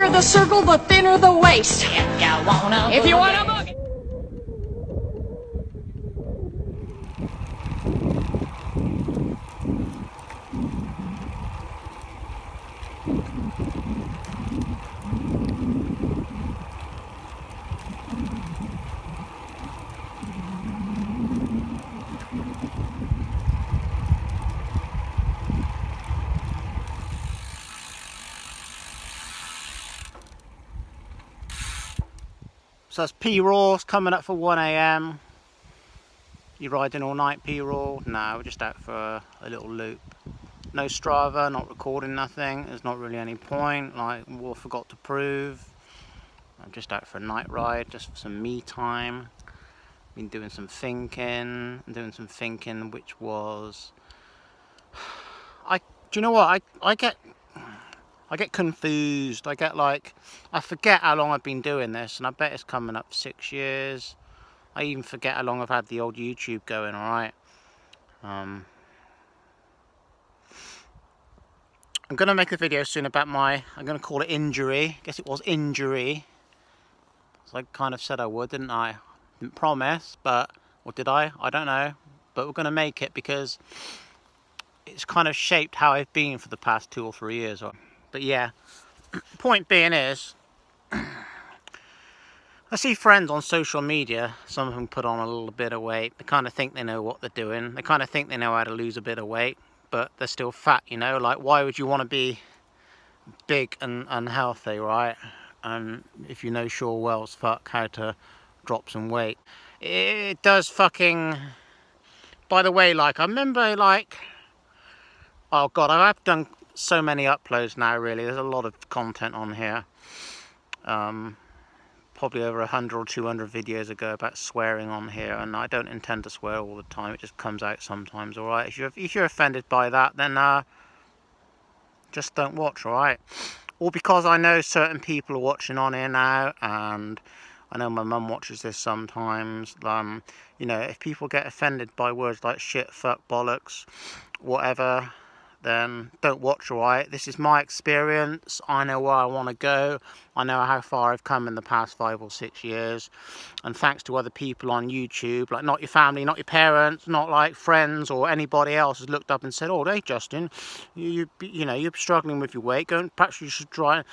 The circle, the thinner the waist. If you want to boogie. So that's PRAW coming up for 1 AM. You riding all night, PRAW? No, we're just out for a little loop. No Strava, not recording nothing. There's not really any point. Like, what I forgot to prove. I'm just out for a night ride, just for some me time. Been doing some thinking, which was... do you know what? I get confused. I forget how long I've been doing this, and I bet it's coming up 6 years. I even forget how long I've had the old YouTube going, alright? I'm going to make a video soon about I'm going to call it injury. I guess it was injury. So I kind of said I would, didn't I? Didn't promise, but, or did I? I don't know. But we're going to make it because it's kind of shaped how I've been for the past 2 or 3 years. But yeah, point being is, I see friends on social media, some of them put on a little bit of weight. They kind of think they know what they're doing. They kind of think they know how to lose a bit of weight, but they're still fat, you know? Like, why would you want to be big and unhealthy, right? And if you know sure well as fuck how to drop some weight. It does fucking... By the way, like, I remember, like... Oh God, I've done so many uploads now, really. There's a lot of content on here. Probably over 100 or 200 videos ago about swearing on here, and I don't intend to swear all the time. It just comes out sometimes, alright? If you're offended by that, then just don't watch, alright? Or because I know certain people are watching on here now, and I know my mum watches this sometimes. You know, if people get offended by words like shit, fuck, bollocks, whatever, then don't watch, alright? This is my experience. I know where I want to go. I know how far I've come in the past 5 or 6 years. And thanks to other people on YouTube, like not your family, not your parents, not like friends or anybody else has looked up and said, oh, hey, Justin, you know, you're struggling with your weight. Perhaps you should try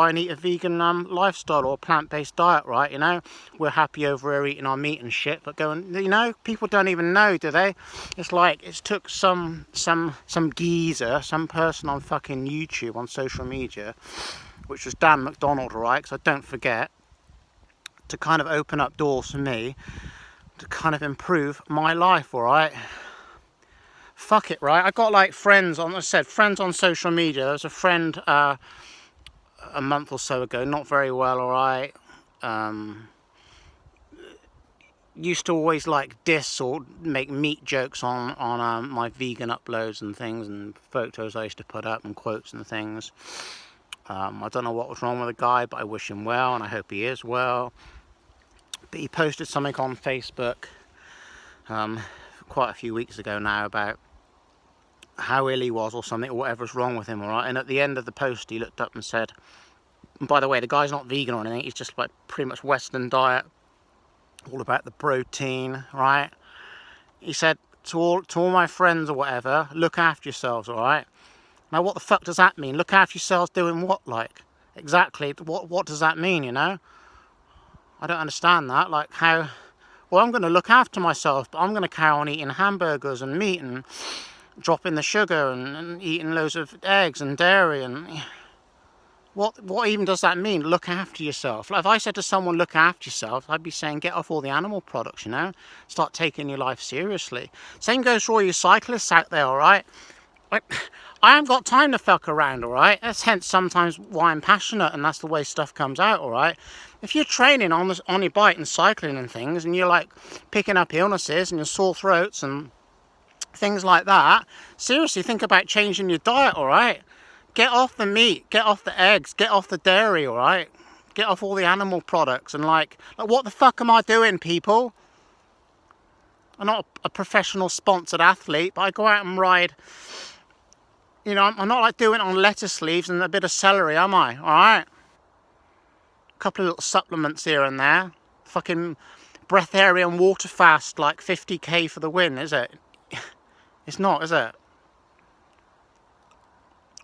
and eat a vegan lifestyle or a plant-based diet, right? You know, we're happy over here eating our meat and shit, but you know, people don't even know, do they? It's like, it took some geezer, some person on fucking YouTube, on social media, which was Dan McDonald, right? Because I don't forget, to kind of open up doors for me to kind of improve my life, alright? Fuck it, right? I got like friends on, I said, friends on social media. There was a friend a month or so ago, not very well, alright? Used to always like diss or make meat jokes on my vegan uploads and things, and photos I used to put up and quotes and things. I don't know what was wrong with the guy, but I wish him well and I hope he is well. But he posted something on Facebook quite a few weeks ago now about how ill he was or something, or whatever's wrong with him, alright? And at the end of the post he looked up and said, and by the way, the guy's not vegan or anything, he's just like pretty much Western diet, all about the protein, right? He said, to all my friends or whatever, look after yourselves, alright? Now what the fuck does that mean? Look after yourselves doing what, like? Exactly, what does that mean, you know? I don't understand that, like how... Well, I'm going to look after myself, but I'm going to carry on eating hamburgers and meat and dropping the sugar and eating loads of eggs and dairy and... What even does that mean, look after yourself? Like if I said to someone, look after yourself, I'd be saying, get off all the animal products, you know? Start taking your life seriously. Same goes for all you cyclists out there, alright? Like, I haven't got time to fuck around, alright? That's hence sometimes why I'm passionate, and that's the way stuff comes out, alright? If you're training on your bike and cycling and things, and you're like picking up illnesses and your sore throats and things like that, seriously think about changing your diet, alright? Get off the meat, get off the eggs, get off the dairy, alright? Get off all the animal products, and like what the fuck am I doing, people? I'm not a professional sponsored athlete, but I go out and ride. You know, I'm not like doing it on lettuce leaves and a bit of celery, am I? Alright? couple of little supplements here and there. Fucking breatharian water fast, like 50k for the win, is it? It's not, is it?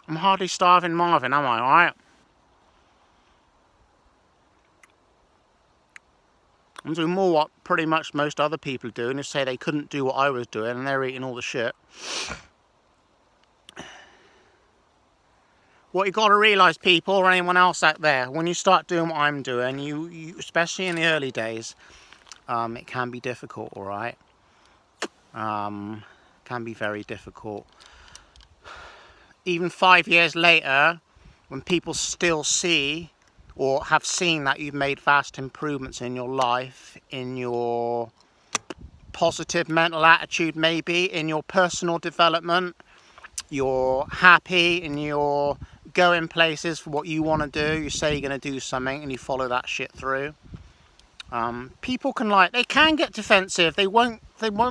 I'm hardly starving Marvin, am I, alright? I'm doing more what pretty much most other people do, and they say they couldn't do what I was doing, and they're eating all the shit. What you got to realise, people, or anyone else out there, when you start doing what I'm doing, you especially in the early days, it can be difficult, alright? Can be very difficult. Even 5 years later, when people still see or have seen that you've made vast improvements in your life, in your positive mental attitude maybe, in your personal development, you're happy and you're going places for what you want to do, you say you're going to do something and you follow that shit through. People can they can get defensive, they won't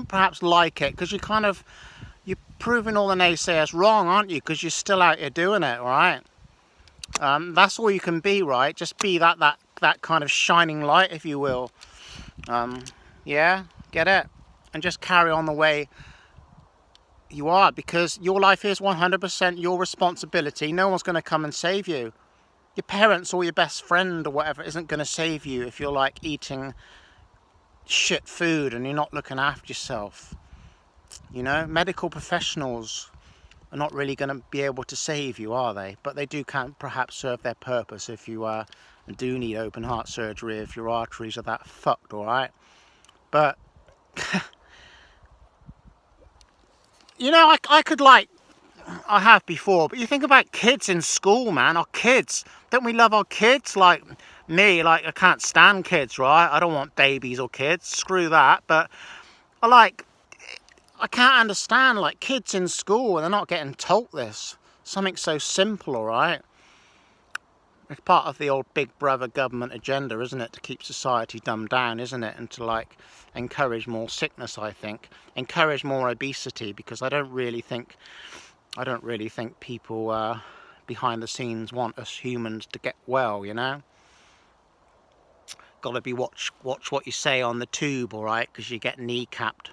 perhaps like it, because you're proving all the naysayers wrong, aren't you? Because you're still out here doing it, alright? That's all you can be, right? Just be that kind of shining light, if you will. Yeah, get it? And just carry on the way you are, because your life is 100% your responsibility. No one's going to come and save you. Your parents or your best friend or whatever isn't going to save you if you're like eating shit food and you're not looking after yourself. You know, medical professionals are not really going to be able to save you, are they? But they can perhaps serve their purpose if you do need open heart surgery, if your arteries are that fucked, alright? But, you know, I could I have before, but you think about kids in school, man, our kids. Don't we love our kids? Like me, I can't stand kids, right? I don't want babies or kids, screw that. But I can't understand, kids in school and they're not getting taught this. Something so simple, alright? It's part of the old big brother government agenda, isn't it? To keep society dumbed down, isn't it? And to encourage more sickness, I think. Encourage more obesity, because I don't really think people behind the scenes want us humans to get well, you know? Gotta be watch what you say on the tube, alright? Because you get kneecapped.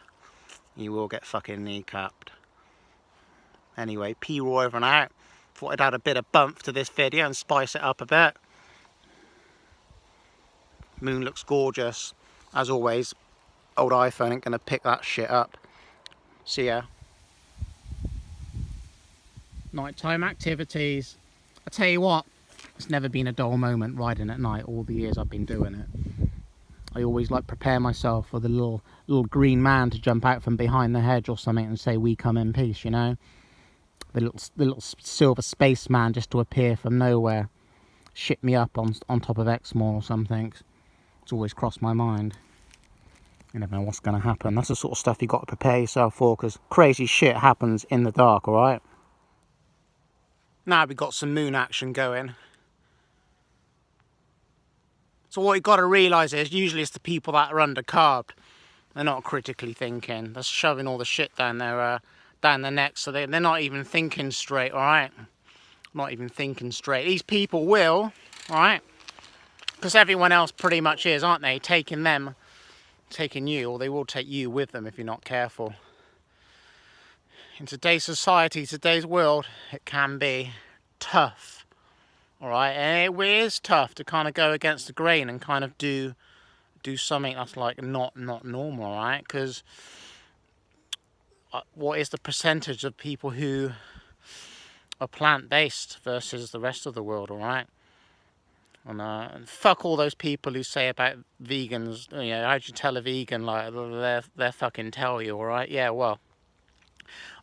You will get fucking kneecapped. Anyway, PRAW over and out. Thought I'd add a bit of bump to this video and spice it up a bit. Moon looks gorgeous. As always, old iPhone ain't gonna pick that shit up. See ya. Nighttime activities. I tell you what, it's never been a dull moment riding at night all the years I've been doing it. I always prepare myself for the little green man to jump out from behind the hedge or something and say, "We come in peace," you know? The little silver spaceman just to appear from nowhere, shit me up on top of Exmoor or something. It's always crossed my mind. You never know what's going to happen. That's the sort of stuff you got to prepare yourself for, because crazy shit happens in the dark, alright? Now we've got some moon action going. So what you've got to realise is, usually it's the people that are undercarbed. They're not critically thinking. They're shoving all the shit down their neck, so they're not even thinking straight, alright? Not even thinking straight. These people will, alright? Because everyone else pretty much is, aren't they? Taking you, or they will take you with them if you're not careful. In today's society, today's world, it can be tough, alright? And it is tough to kind of go against the grain and kind of do something that's not normal, alright? Because what is the percentage of people who are plant-based versus the rest of the world, alright? And fuck all those people who say about vegans, you know, how'd you tell a vegan, they're fucking tell you, alright? Yeah, well,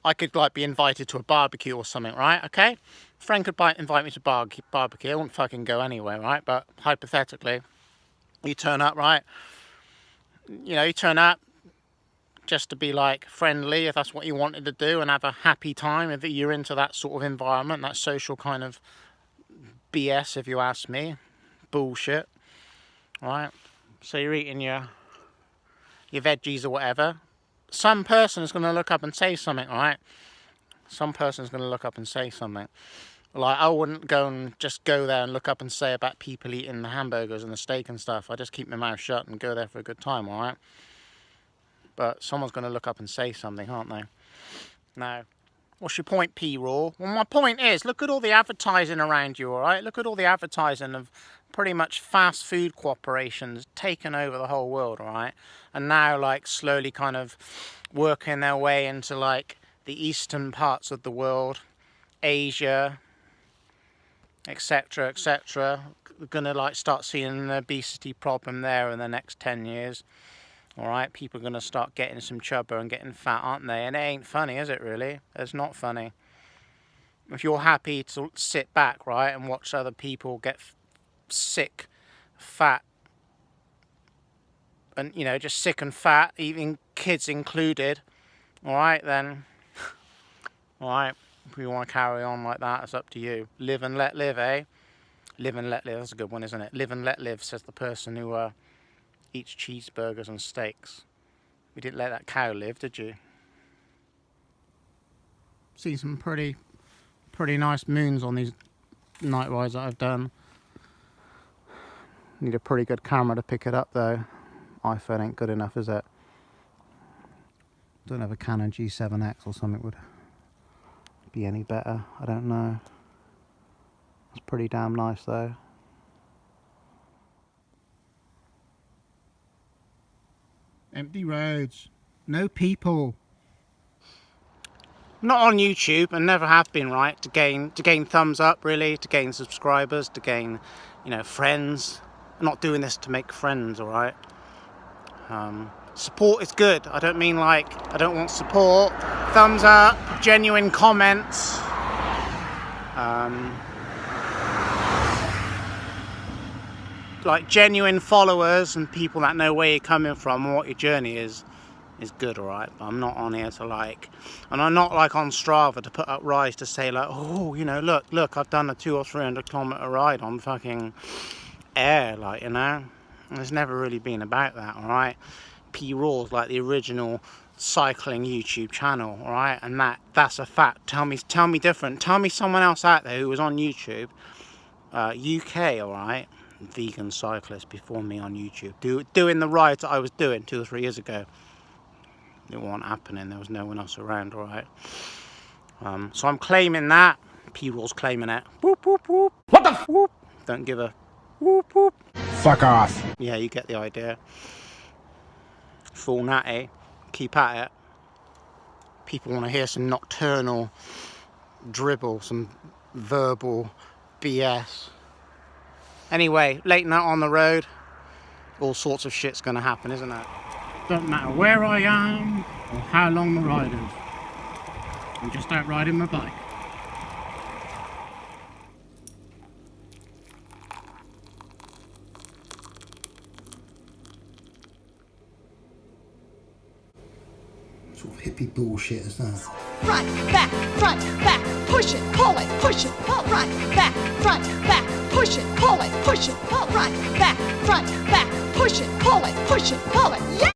I could be invited to a barbecue or something, right? Okay? A friend could invite me to barbecue. I wouldn't fucking go anywhere, right? But hypothetically, you turn up, right? You know, you turn up just to be friendly, if that's what you wanted to do, and have a happy time. If you're into that sort of environment, that social kind of BS, if you ask me, bullshit, right? So you're eating your veggies or whatever. Some person is going to look up and say something, alright? Some person is going to look up and say something. Like, I wouldn't just go there and look up and say about people eating the hamburgers and the steak and stuff. I just keep my mouth shut and go there for a good time, alright? But someone's going to look up and say something, aren't they? Now, what's your point, PRAW? Well, my point is, look at all the advertising around you, alright? Look at all the advertising of pretty much fast food corporations taking over the whole world, alright? And now, like, slowly kind of working their way into, like, the eastern parts of the world, Asia, etc, etc. We're gonna like start seeing an obesity problem there in the next 10 years. Alright, people are gonna start getting some chubber and getting fat, aren't they? And it ain't funny, is it really? It's not funny. If you're happy to sit back, right, and watch other people get sick, fat, and, you know, just sick and fat, even kids included, alright then, alright. If you want to carry on like that, it's up to you. Live and let live, eh? Live and let live. That's a good one, isn't it? Live and let live, says the person who eats cheeseburgers and steaks. You didn't let that cow live, did you? Seen some pretty nice moons on these night rides that I've done. Need a pretty good camera to pick it up, though. iPhone ain't good enough, is it? Don't have a Canon G7X or something would be any better, I don't know. It's pretty damn nice though. Empty roads, no people. Not on YouTube, and never have been, right? To gain thumbs up, really, to gain subscribers, to gain, you know, friends. I'm not doing this to make friends, alright? Support is good. I don't mean like, I don't want support. Thumbs up, genuine comments. Like genuine followers and people that know where you're coming from and what your journey is good, alright? But I'm not on here to like, and I'm not like on Strava to put up rides to say like, oh, you know, look, I've done a 200 or 300 kilometer ride on fucking air, like, you know? And it's never really been about that, alright? PRAW's like the original cycling YouTube channel, alright? And that's a fact. Tell me different. Tell me someone else out there who was on YouTube, UK, alright? Vegan cyclist before me on YouTube, doing the rides that I was doing 2 or 3 years ago. It wasn't happening. There was no one else around, alright? So I'm claiming that. PRAW's claiming it. Whoop, whoop, whoop. What the whoop? Don't give a whoop, whoop. Fuck off. Yeah, you get the idea. Full natty. Keep at it. People want to hear some nocturnal dribble, some verbal BS. Anyway, late night on the road, all sorts of shit's going to happen, isn't it? Don't matter where I am or how long the ride is. I'm just out riding my bike. What sort of hippie bullshit is that? Front, back, push it, pull it, push it, pull, front, back, push it, pull it, push it, pull, front, back, push it, pull it, yeah!